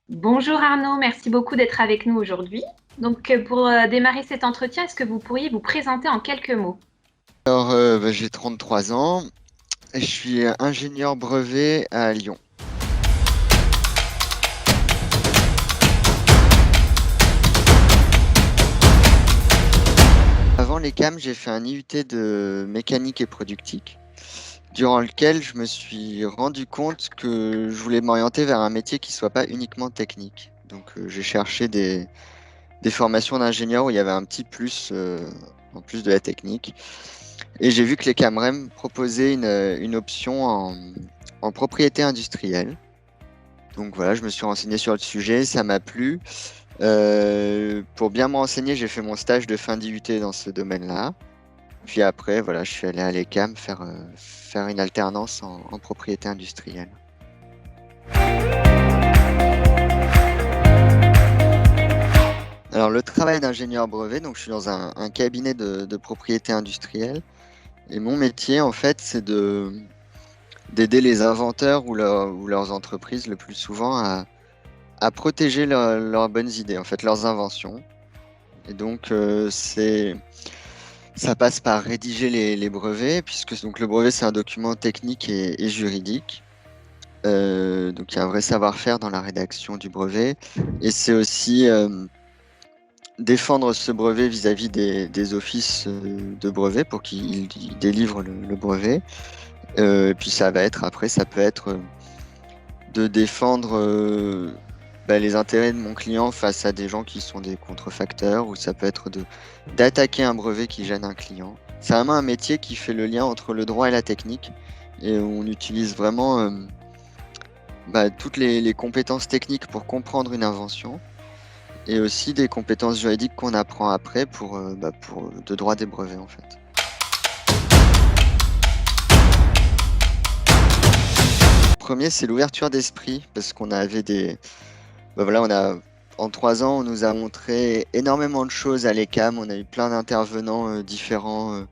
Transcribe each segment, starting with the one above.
Bonjour Arnaud, merci beaucoup d'être avec nous aujourd'hui. Donc, pour démarrer cet entretien, est-ce que vous pourriez vous présenter en quelques mots? J'ai 33 ans et je suis ingénieur brevet à Lyon. Avant les CAM, j'ai fait un IUT de mécanique et productique, durant lequel je me suis rendu compte que je voulais m'orienter vers un métier qui soit pas uniquement technique. Donc j'ai cherché des formations d'ingénieur où il y avait un petit plus en plus de la technique. Et j'ai vu que les CAMREM proposaient une option en propriété industrielle. Donc voilà, je me suis renseigné sur le sujet, ça m'a plu. Pour bien me renseigner, j'ai fait mon stage de fin d'IUT dans ce domaine-là. Puis après, voilà, je suis allé à l'ECAM faire une alternance en propriété industrielle. Alors le travail d'ingénieur brevet, donc je suis dans un cabinet de propriété industrielle. Et mon métier, en fait, c'est d'aider les inventeurs ou leurs entreprises le plus souvent à protéger leurs bonnes idées, en fait, leurs inventions. Et donc, ça passe par rédiger les brevets, puisque donc, le brevet, c'est un document technique et juridique. Donc, il y a un vrai savoir-faire dans la rédaction du brevet. Et c'est aussi défendre ce brevet vis-à-vis des offices de brevet pour qu'ils délivrent le brevet. Et puis, ça peut être de défendre les intérêts de mon client face à des gens qui sont des contrefacteurs, ou ça peut être d'attaquer un brevet qui gêne un client. C'est vraiment un métier qui fait le lien entre le droit et la technique, et on utilise vraiment toutes les compétences techniques pour comprendre une invention, et aussi des compétences juridiques qu'on apprend après pour de droit des brevets en fait. Le premier, c'est l'ouverture d'esprit, parce qu'on avait en 3 ans, on nous a montré énormément de choses à l'ECAM. On a eu plein d'intervenants différents,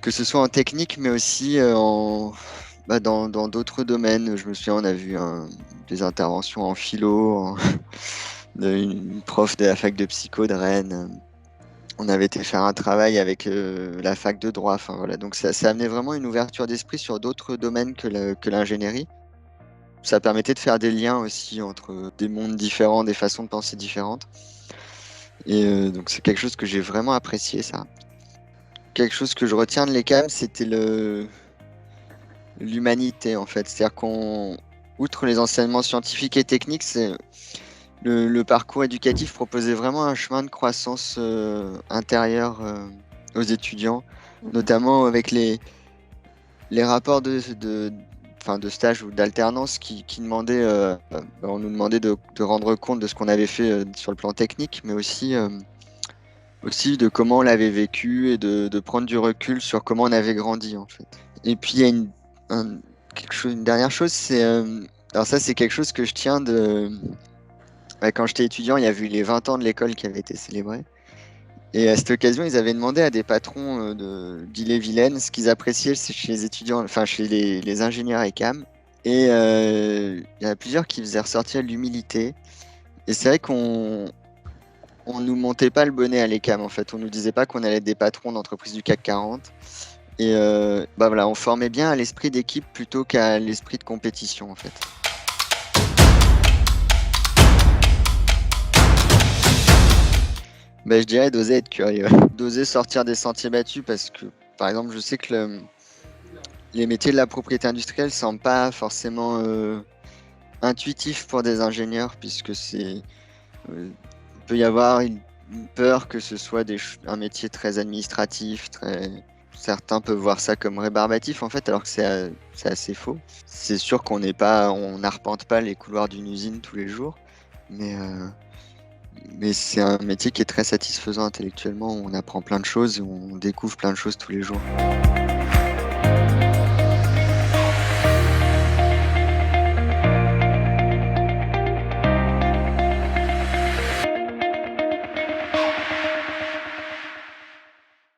que ce soit en technique, mais aussi dans d'autres domaines. Je me souviens, on a vu des interventions en philo, une prof de la fac de psycho de Rennes. On avait été faire un travail avec la fac de droit. Enfin, voilà. Donc ça a amené vraiment une ouverture d'esprit sur d'autres domaines que l'ingénierie. Ça permettait de faire des liens aussi entre des mondes différents, des façons de penser différentes. Et donc c'est quelque chose que j'ai vraiment apprécié, ça. Quelque chose que je retiens de l'ECAM, c'était l'humanité en fait. C'est-à-dire outre les enseignements scientifiques et techniques, le parcours éducatif proposait vraiment un chemin de croissance intérieure aux étudiants, notamment avec les rapports de stage ou d'alternance qui demandaient, on nous demandait de rendre compte de ce qu'on avait fait sur le plan technique, mais aussi de comment on l'avait vécu et de prendre du recul sur comment on avait grandi en fait. Et puis il y a une dernière chose, alors ça c'est quelque chose que je tiens quand j'étais étudiant, il y avait eu les 20 ans de l'école qui avaient été célébrés. Et à cette occasion, ils avaient demandé à des patrons d'Ille-et-Vilaine ce qu'ils appréciaient chez les étudiants, enfin chez les ingénieurs ECAM. Et il y en a plusieurs qui faisaient ressortir l'humilité. Et c'est vrai qu'on nous montait pas le bonnet à l'ECAM en fait. On nous disait pas qu'on allait être des patrons d'entreprises du CAC 40. Et on formait bien à l'esprit d'équipe plutôt qu'à l'esprit de compétition en fait. Je dirais d'oser être curieux, d'oser sortir des sentiers battus, parce que, par exemple, je sais que les métiers de la propriété industrielle ne semblent pas forcément intuitifs pour des ingénieurs, puisque il peut y avoir une peur que ce soit un métier très administratif, certains peuvent voir ça comme rébarbatif en fait, alors que c'est assez faux. C'est sûr qu'on n'arpente pas les couloirs d'une usine tous les jours, mais c'est un métier qui est très satisfaisant intellectuellement. On apprend plein de choses, on découvre plein de choses tous les jours.